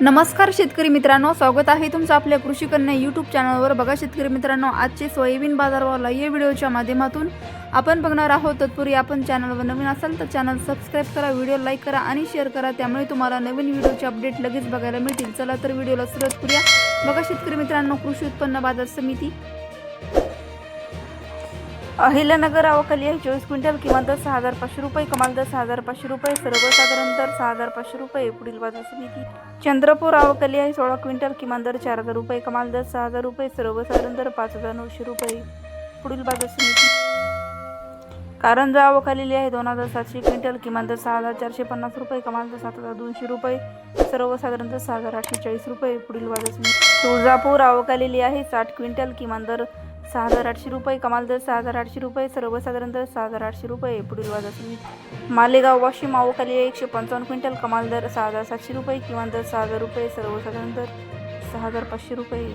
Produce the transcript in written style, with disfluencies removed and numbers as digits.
नमस्कार शेतकरी मित्रांनो, स्वागत आहे तुमचं आपल्या कृषी कन्या यूट्यूब चॅनलवर। बघा शेतकरी मित्रांनो, आजचे सोयाबीन बाजारभाव या व्हिडिओच्या माध्यमातून आपण बघणार आहोत। तत्पूर्वी आपण चॅनलवर नवीन असाल तर चॅनल सबस्क्राइब करा, व्हिडिओ लाईक करा आणि शेअर करा, त्यामुळे तुम्हाला नवीन व्हिडिओचे अपडेट लगेच बघायला मिळतील। चला तर व्हिडिओला सुरुवात करूया। बघा शेतकरी मित्रांनो, कृषी उत्पन्न बाजार समिती अहिल्यानगर आवकाली आहे 24 क्विंटल, किमान दर 6,500 रुपये, कमाल दर 6,500 रुपये, सर्वसाधारण दर 6,500 रुपये। पुढील बाजार समिती चंद्रपूर आवकाली आहे 16 क्विंटल, किमान दर 4,000 रुपये, कमाल दर 6,000 रुपये, सर्वसाधारण दर 5,900 रुपये। पुढील बाजार समिती कारंजा आवकालेली आहे 2,700 क्विंटल, किमान दर 6,450 रुपये, कमाल दर 7,200 रुपये, सर्वसाधारण दर 6,840 रुपये। पुढील बाजार समिती तुळजापूर आवकालेली आहे 60 क्विंटल, किमान दर 6,800 रुपये, कमाल दर 6,800 रुपये, सर्वसाधारण दर 6,800 रुपये। पुढील बाजार समिती मालेगाव वाशिम आवकाली आहे 155 क्विंटल, कमाल दर 6,700 रुपये, किमान दर 6,000 रुपये, सर्वसाधारण दर 6,500 रुपये।